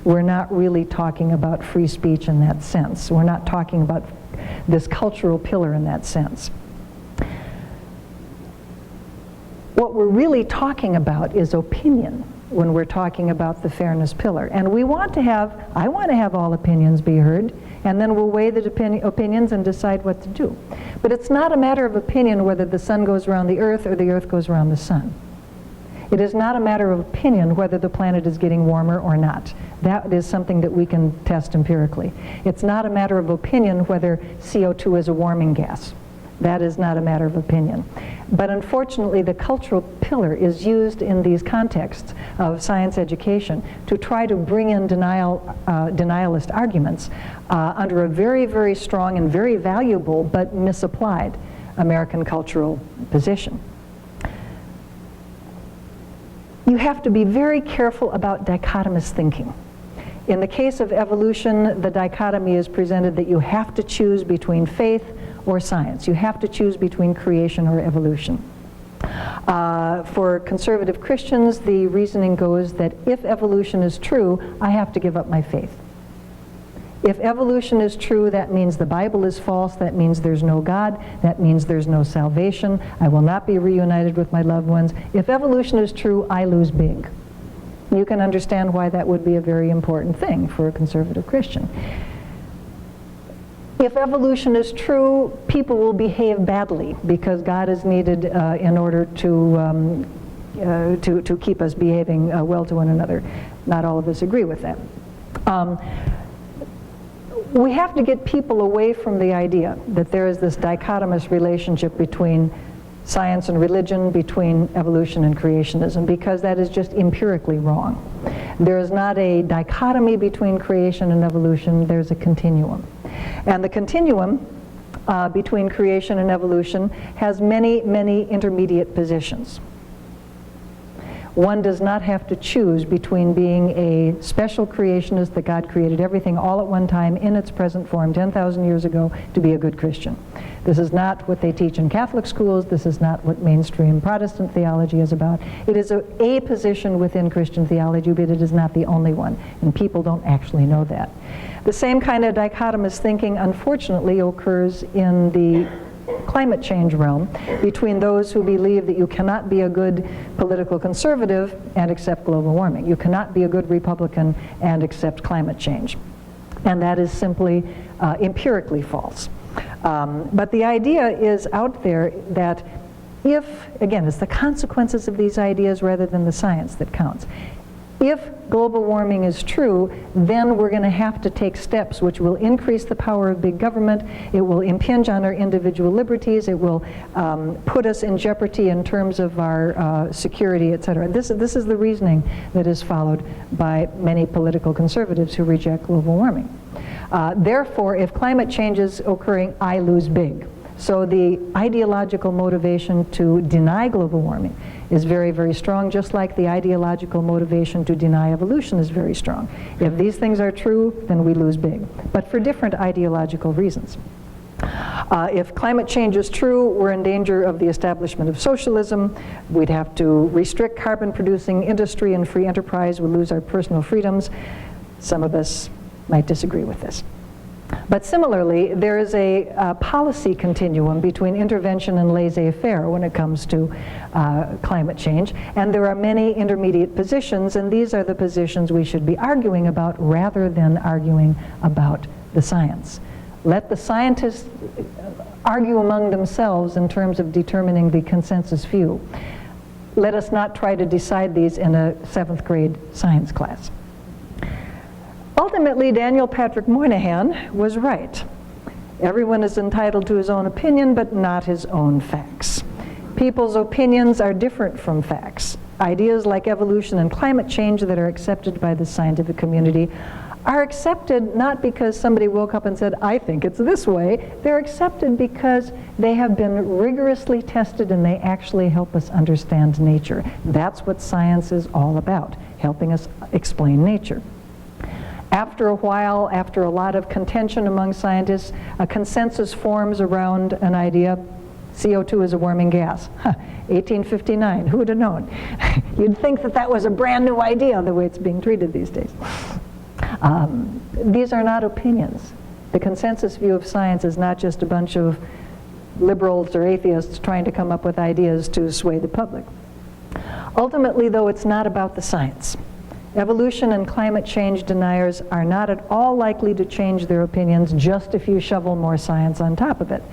We're not really talking about free speech in that sense. We're not talking about this cultural pillar in that sense. What we're really talking about is opinion when we're talking about the fairness pillar. And I want to have all opinions be heard, and then we'll weigh the opinions and decide what to do. But it's not a matter of opinion whether the sun goes around the earth or the earth goes around the sun. It is not a matter of opinion whether the planet is getting warmer or not. That is something that we can test empirically. It's not a matter of opinion whether CO2 is a warming gas. That is not a matter of opinion. But unfortunately, the cultural pillar is used in these contexts of science education to try to bring in denialist arguments under a very, very strong and very valuable but misapplied American cultural position. You have to be very careful about dichotomous thinking. In the case of evolution, the dichotomy is presented that you have to choose between faith or science. You have to choose between creation or evolution. For conservative Christians, the reasoning goes that if evolution is true, I have to give up my faith. If evolution is true, that means the Bible is false, that means there's no God, that means there's no salvation, I will not be reunited with my loved ones. If evolution is true, I lose big. You can understand why that would be a very important thing for a conservative Christian. If evolution is true, people will behave badly because God is needed in order to keep us behaving well to one another. Not all of us agree with that. We have to get people away from the idea that there is this dichotomous relationship between science and religion, between evolution and creationism, because that is just empirically wrong. There is not a dichotomy between creation and evolution, there's a continuum. And the continuum between creation and evolution has many, many intermediate positions. One does not have to choose between being a special creationist that God created everything all at one time in its present form 10,000 years ago to be a good Christian. This is not what they teach in Catholic schools. This is not what mainstream Protestant theology is about. It is a position within Christian theology, but it is not the only one, and people don't actually know that. The same kind of dichotomous thinking, unfortunately, occurs in the climate change realm between those who believe that you cannot be a good political conservative and accept global warming. You cannot be a good Republican and accept climate change. And that is simply empirically false. But the idea is out there that if, again, it's the consequences of these ideas rather than the science that counts. If global warming is true, then we're going to have to take steps which will increase the power of big government, it will impinge on our individual liberties, it will put us in jeopardy in terms of our security, etc. This is the reasoning that is followed by many political conservatives who reject global warming. Therefore, if climate change is occurring, I lose big. So the ideological motivation to deny global warming is very, very strong, just like the ideological motivation to deny evolution is very strong. If these things are true, then we lose big, but for different ideological reasons. If climate change is true, we're in danger of the establishment of socialism. We'd have to restrict carbon-producing industry and free enterprise. We'll lose our personal freedoms. Some of us might disagree with this. But similarly, there is a policy continuum between intervention and laissez-faire when it comes to climate change, and there are many intermediate positions, and these are the positions we should be arguing about rather than arguing about the science. Let the scientists argue among themselves in terms of determining the consensus view. Let us not try to decide these in a 7th grade science class. Ultimately, Daniel Patrick Moynihan was right. Everyone is entitled to his own opinion, but not his own facts. People's opinions are different from facts. Ideas like evolution and climate change that are accepted by the scientific community are accepted not because somebody woke up and said, I think it's this way. They're accepted because they have been rigorously tested and they actually help us understand nature. That's what science is all about, helping us explain nature. After a while, after a lot of contention among scientists, a consensus forms around an idea. CO2 is a warming gas. 1859, who would have known? You'd think that that was a brand new idea, the way it's being treated these days. These are not opinions. The consensus view of science is not just a bunch of liberals or atheists trying to come up with ideas to sway the public. Ultimately, though, it's not about the science. Evolution and climate change deniers are not at all likely to change their opinions just if you shovel more science on top of it.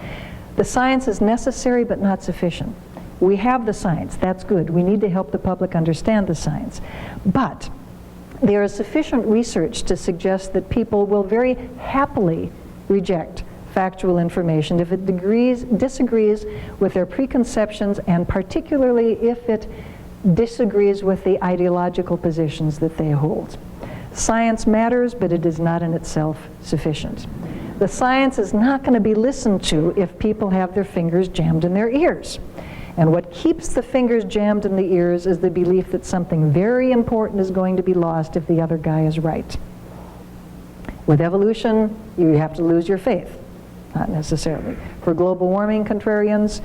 The science is necessary but not sufficient. We have the science, that's good. We need to help the public understand the science. But there is sufficient research to suggest that people will very happily reject factual information if it disagrees with their preconceptions, and particularly if it disagrees with the ideological positions that they hold. Science matters, but it is not in itself sufficient. The science is not going to be listened to if people have their fingers jammed in their ears. And what keeps the fingers jammed in the ears is the belief that something very important is going to be lost if the other guy is right. With evolution, you have to lose your faith. Not necessarily. For global warming contrarians,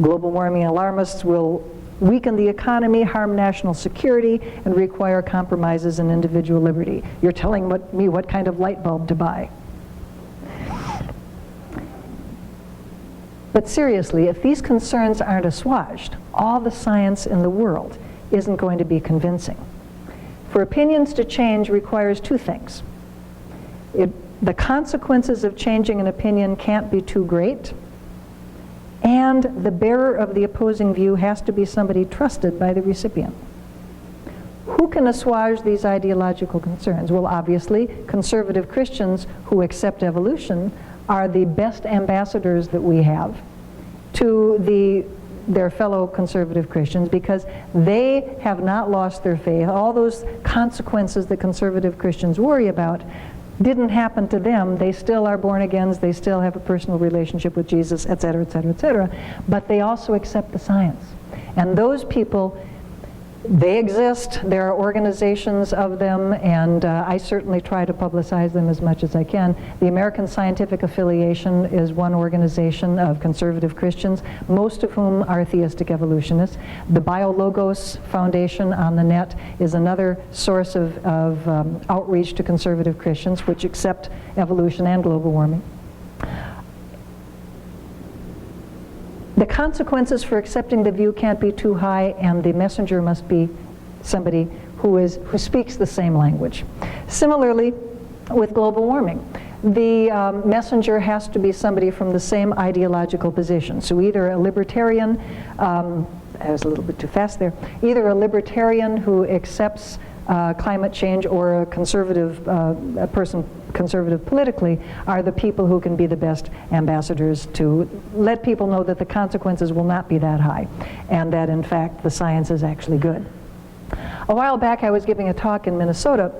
global warming alarmists will weaken the economy, harm national security, and require compromises in individual liberty. You're telling me what kind of light bulb to buy. But seriously, if these concerns aren't assuaged, all the science in the world isn't going to be convincing. For opinions to change requires two things. The consequences of changing an opinion can't be too great, and the bearer of the opposing view has to be somebody trusted by the recipient. Who can assuage these ideological concerns? Well, obviously, conservative Christians who accept evolution are the best ambassadors that we have to their fellow conservative Christians, because they have not lost their faith. All those consequences that conservative Christians worry about didn't happen to them. They still are born agains, they still have a personal relationship with Jesus, et cetera, et cetera, et cetera. But they also accept the science. And those people, they exist. There are organizations of them, and I certainly try to publicize them as much as I can. The American Scientific Affiliation is one organization of conservative Christians, most of whom are theistic evolutionists. The BioLogos Foundation on the net is another source of outreach to conservative Christians, which accept evolution and global warming. The consequences for accepting the view can't be too high, and the messenger must be somebody who speaks the same language. Similarly, with global warming, the messenger has to be somebody from the same ideological position. So either a libertarian, I was a little bit too fast there, either a libertarian who accepts climate change, or a conservative a person conservative politically, are the people who can be the best ambassadors to let people know that the consequences will not be that high, and that in fact the science is actually good. A while back I was giving a talk in Minnesota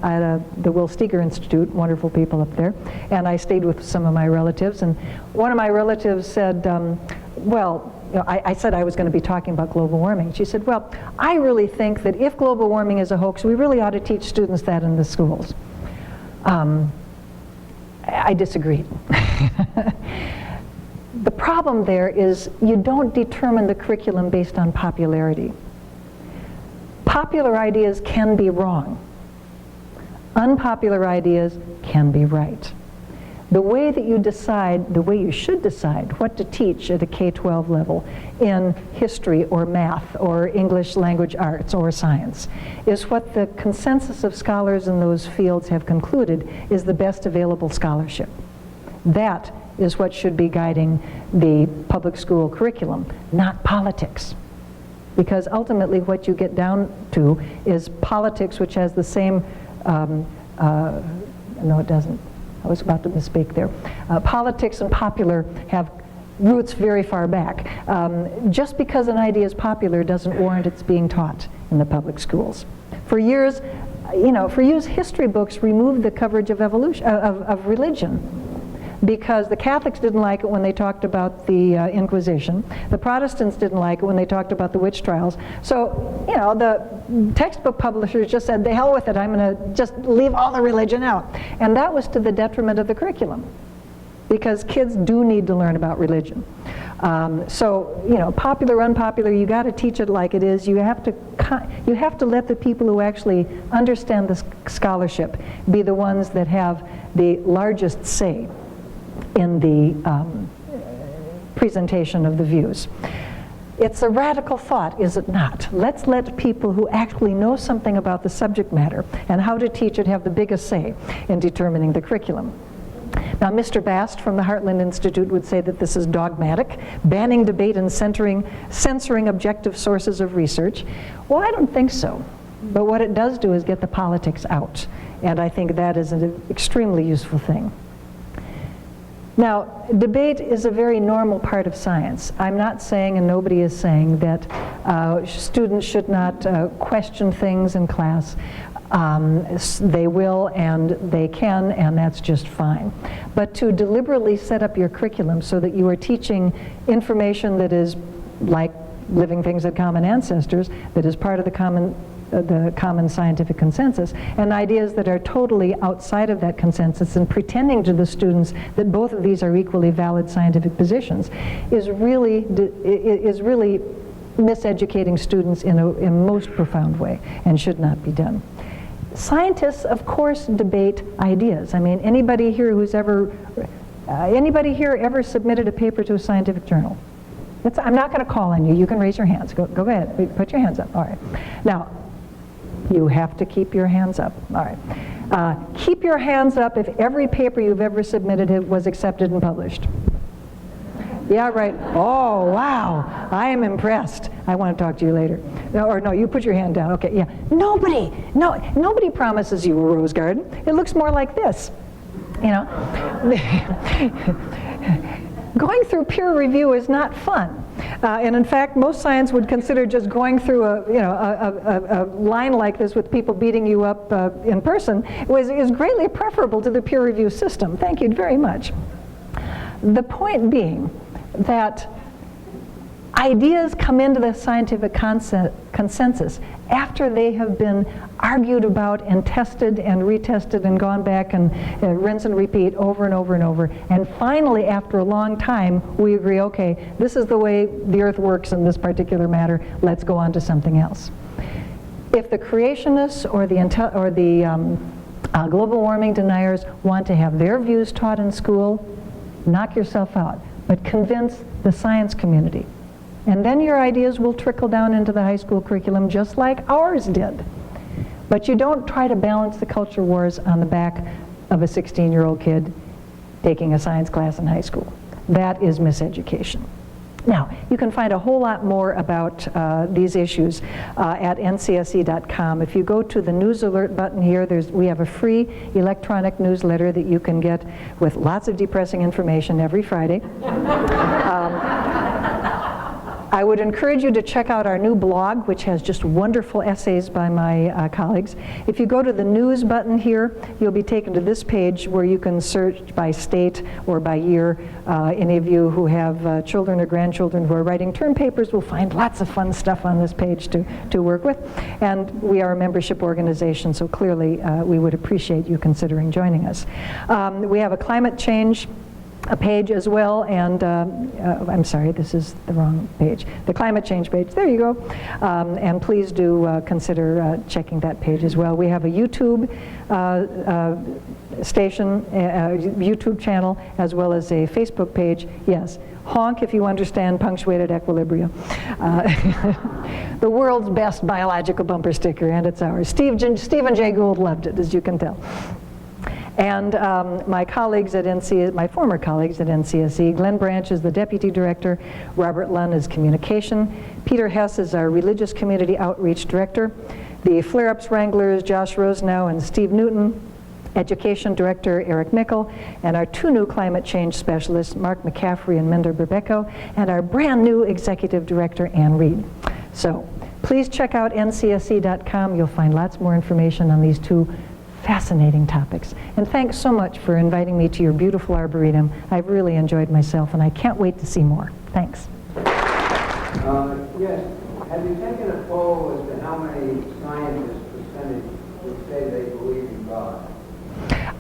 at the Will Steger Institute, wonderful people up there, and I stayed with some of my relatives, and one of my relatives said, well, you know, I said I was going to be talking about global warming. She said, well, I really think that if global warming is a hoax, we really ought to teach students that in the schools. I disagreed. The problem there is you don't determine the curriculum based on popularity. Popular ideas can be wrong. Unpopular ideas can be right. The way that you decide, the way you should decide what to teach at a K-12 level in history or math or English language arts or science is what the consensus of scholars in those fields have concluded is the best available scholarship. That is what should be guiding the public school curriculum, not politics. Because ultimately what you get down to is politics, which has the same, no it doesn't. I was about to misspeak there. Politics and popular have roots very far back. Just because an idea is popular doesn't warrant its being taught in the public schools. For years, history books removed the coverage of evolution, of religion, because the Catholics didn't like it when they talked about the Inquisition. The Protestants didn't like it when they talked about the witch trials. So, the textbook publishers just said, the hell with it, I'm going to just leave all the religion out. And that was to the detriment of the curriculum, because kids do need to learn about religion. Popular, unpopular, you got to teach it like it is. You have to let the people who actually understand the scholarship be the ones that have the largest say in the presentation of the views. It's a radical thought, is it not? Let's let people who actually know something about the subject matter and how to teach it have the biggest say in determining the curriculum. Now, Mr. Bast from the Heartland Institute would say that this is dogmatic, banning debate and censoring objective sources of research. Well, I don't think so. But what it does do is get the politics out. And I think that is an extremely useful thing. Now, debate is a very normal part of science. I'm not saying, and nobody is saying, that students should not question things in class. They will and they can, and that's just fine. But to deliberately set up your curriculum so that you are teaching information that is like living things at common ancestors, that is part of the common scientific consensus, and ideas that are totally outside of that consensus, and pretending to the students that both of these are equally valid scientific positions is really miseducating students in a most profound way, and should not be done. Scientists, of course, debate ideas. I mean, anybody here ever submitted a paper to a scientific journal? I'm not going to call on you. You can raise your hands. Go ahead. Put your hands up. All right. Now, you have to keep your hands up. All right. Keep your hands up if every paper you've ever submitted was accepted and published. Yeah, right. Oh, wow. I am impressed. I want to talk to you later. No, you put your hand down. Okay, yeah. Nobody promises you a rose garden. It looks more like this. You know? Going through peer review is not fun. And in fact, most science would consider just going through a line like this with people beating you up in person is greatly preferable to the peer review system. Thank you very much. The point being that ideas come into the scientific consensus after they have been argued about and tested and retested and gone back and rinse and repeat over and over and over. And finally, after a long time, we agree, okay, this is the way the Earth works in this particular matter. Let's go on to something else. If the creationists or the global warming deniers want to have their views taught in school, knock yourself out. But convince the science community. And then your ideas will trickle down into the high school curriculum just like ours did. But you don't try to balance the culture wars on the back of a 16-year-old kid taking a science class in high school. That is miseducation. Now, you can find a whole lot more about these issues at ncse.com. If you go to the news alert button here, we have a free electronic newsletter that you can get with lots of depressing information every Friday. I would encourage you to check out our new blog, which has just wonderful essays by my colleagues. If you go to the news button here, you'll be taken to this page where you can search by state or by year. Any of you who have children or grandchildren who are writing term papers will find lots of fun stuff on this page to work with. And we are a membership organization, so clearly we would appreciate you considering joining us. We have a climate change page as well, and I'm sorry, this is the wrong page. The climate change page, there you go. And please do consider checking that page as well. We have a YouTube station, YouTube channel, as well as a Facebook page. Yes, honk if you understand punctuated equilibria. The world's best biological bumper sticker, and it's ours. Stephen Jay Gould loved it, as you can tell. And my colleagues at my former colleagues at NCSE, Glenn Branch is the Deputy Director, Robert Lunn is Communication, Peter Hess is our Religious Community Outreach Director, the Flare-Ups Wranglers, Josh Rosenow and Steve Newton, Education Director Eric Mickel, and our two new climate change specialists, Mark McCaffrey and Minder Berbeko, and our brand new Executive Director, Ann Reed. So please check out ncse.com. You'll find lots more information on these two fascinating topics. And thanks so much for inviting me to your beautiful Arboretum. I've really enjoyed myself, and I can't wait to see more. Thanks. Yes. Have you taken a poll as to how many scientists percentage would say they believe in God?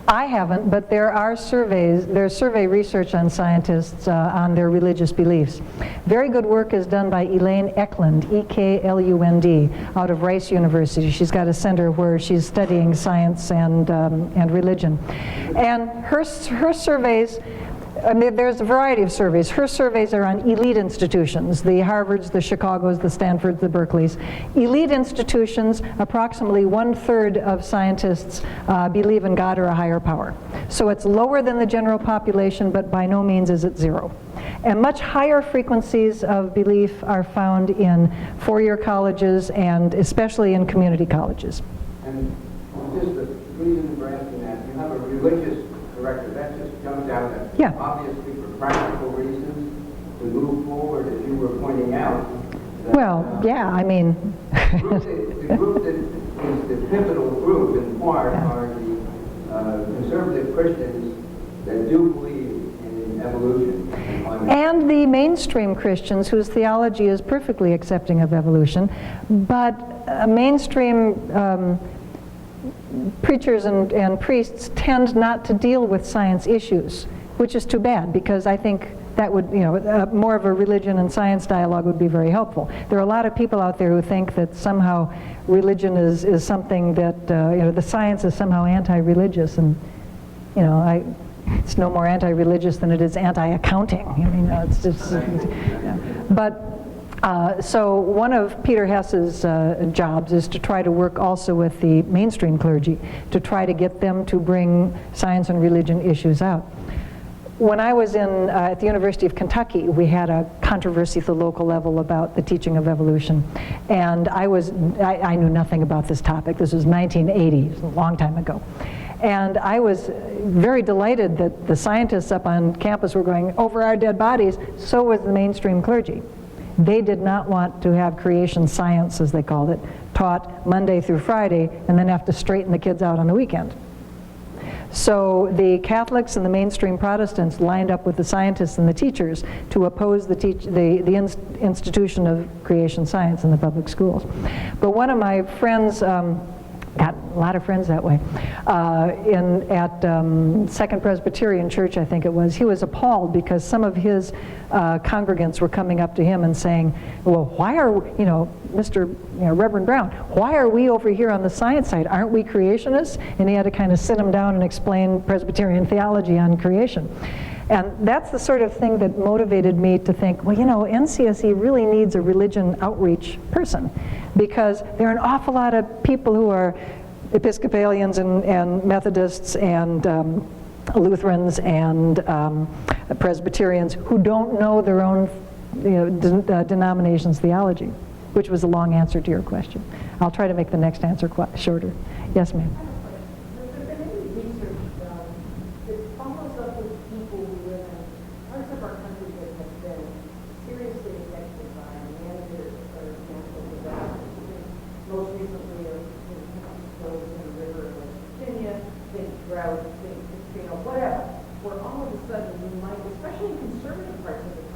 I haven't, but there are surveys, there's survey research on scientists on their religious beliefs. Very good work is done by Elaine Eklund, E-K-L-U-N-D, out of Rice University. She's got a center where she's studying science and religion. And her surveys, I mean, there's a variety of surveys. Her surveys are on elite institutions, the Harvards, the Chicagos, the Stanfords, the Berkeleys. Elite institutions, approximately 1/3 of scientists believe in God or a higher power. So it's lower than the general population, but by no means is it zero. And much higher frequencies of belief are found in four-year colleges and especially in community colleges. And just the reason for asking that, you have a religious director, that just jumps out at Yeah. obviously for practical reasons to move forward, as you were pointing out. That, Well, yeah, I mean. the group that is the pivotal group in part are the conservative Christians that do believe in evolution. And the mainstream Christians whose theology is perfectly accepting of evolution, but mainstream preachers and priests tend not to deal with science issues, which is too bad, because I think that would, more of a religion and science dialogue would be very helpful. There are a lot of people out there who think that somehow religion is something that, the science is somehow anti-religious, and, it's no more anti-religious than it is anti-accounting. I mean, it's just, But, so one of Peter Hess's jobs is to try to work also with the mainstream clergy to try to get them to bring science and religion issues out. When I was at the University of Kentucky, we had a controversy at the local level about the teaching of evolution. And I knew nothing about this topic. This was 1980, a long time ago. And I was very delighted that the scientists up on campus were going over our dead bodies. So was the mainstream clergy. They did not want to have creation science, as they called it, taught Monday through Friday, and then have to straighten the kids out on the weekend. So the Catholics and the mainstream Protestants lined up with the scientists and the teachers to oppose the institution of creation science in the public schools. But one of my friends, got a lot of friends that way, at Second Presbyterian Church, I think it was, he was appalled because some of his congregants were coming up to him and saying, well, why are, Mr. Reverend Brown, why are we over here on the science side? Aren't we creationists? And he had to kind of sit him down and explain Presbyterian theology on creation. And that's the sort of thing that motivated me to think, well, NCSE really needs a religion outreach person, because there are an awful lot of people who are Episcopalians and Methodists and Lutherans and Presbyterians who don't know their own denomination's theology, which was a long answer to your question. I'll try to make the next answer shorter. Yes, ma'am.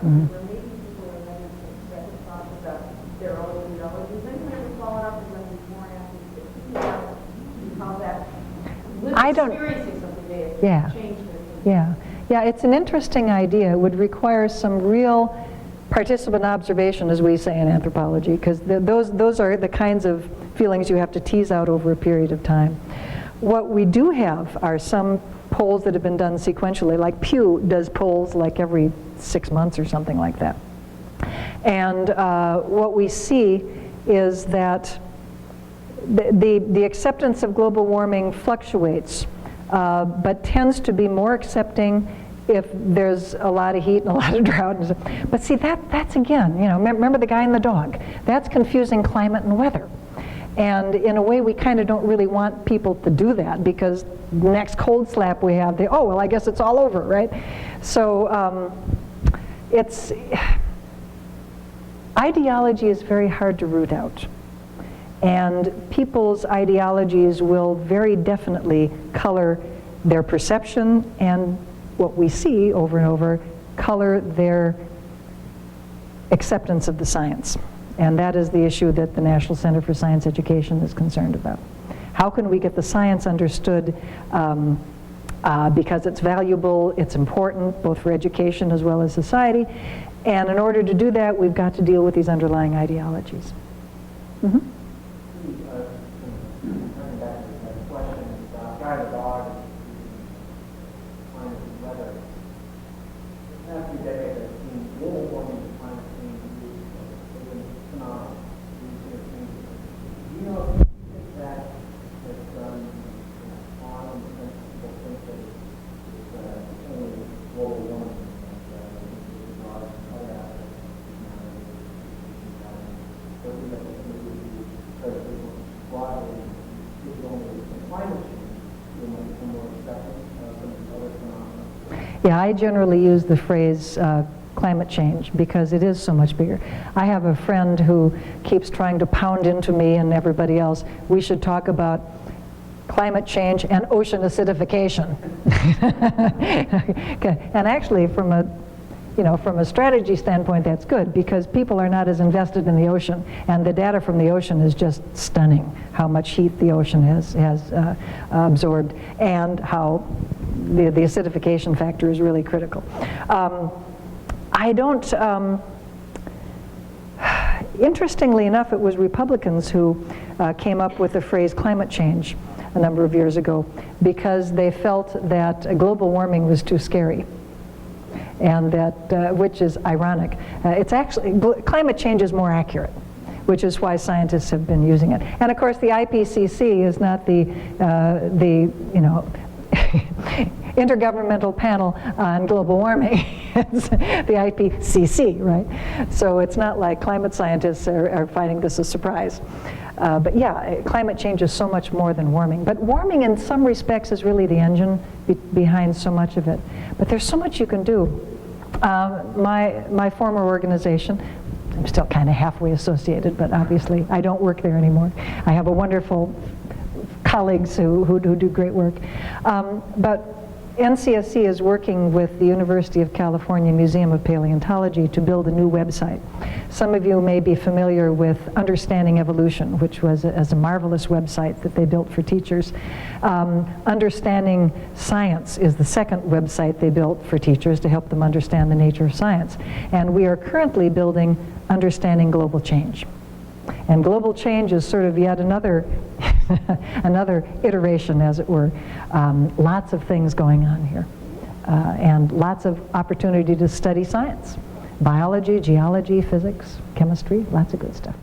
Where maybe people are having some second thoughts about their own ideologies. Anyone ever followed up and like before and after how that experiencing something they have changed their thinking? Yeah, it's an interesting idea. It would require some real participant observation, as we say in anthropology, because those are the kinds of feelings you have to tease out over a period of time. What we do have are some polls that have been done sequentially, like Pew does polls like every 6 months or something like that. And what we see is that the acceptance of global warming fluctuates, but tends to be more accepting if there's a lot of heat and a lot of drought. But see, that's again, remember the guy and the dog. That's confusing climate and weather. And in a way, we kind of don't really want people to do that, because next cold slap we have, I guess it's all over, right? So ideology is very hard to root out. And people's ideologies will very definitely color their perception, and what we see over and over, color their acceptance of the science. And that is the issue that the National Center for Science Education is concerned about. How can we get the science understood because it's valuable, it's important, both for education as well as society. And in order to do that, we've got to deal with these underlying ideologies. Mm-hmm. Coming back to that question, guy and dog, climate and weather. Yeah, I generally use the phrase climate change because it is so much bigger. I have a friend who keeps trying to pound into me and everybody else, we should talk about climate change and ocean acidification. Okay. And actually, from a strategy standpoint, that's good because people are not as invested in the ocean, and the data from the ocean is just stunning. How much heat the ocean has absorbed, and how the acidification factor is really critical. Interestingly enough, it was Republicans who came up with the phrase climate change a number of years ago because they felt that global warming was too scary. And that, which is ironic. It's actually, climate change is more accurate, which is why scientists have been using it. And of course, the IPCC is not the Intergovernmental Panel on Global Warming. It's the IPCC, right? So it's not like climate scientists are finding this a surprise. But yeah, climate change is so much more than warming. But warming in some respects is really the engine behind so much of it. But there's so much you can do. My former organization, I'm still kind of halfway associated, but obviously I don't work there anymore. I have a wonderful colleagues who do great work. But NCSC is working with the University of California Museum of Paleontology to build a new website. Some of you may be familiar with Understanding Evolution, which was a marvelous website that they built for teachers. Understanding Science is the second website they built for teachers to help them understand the nature of science. And we are currently building Understanding Global Change. And global change is sort of yet another another iteration, as it were. Lots of things going on here. And lots of opportunity to study science. Biology, geology, physics, chemistry, lots of good stuff.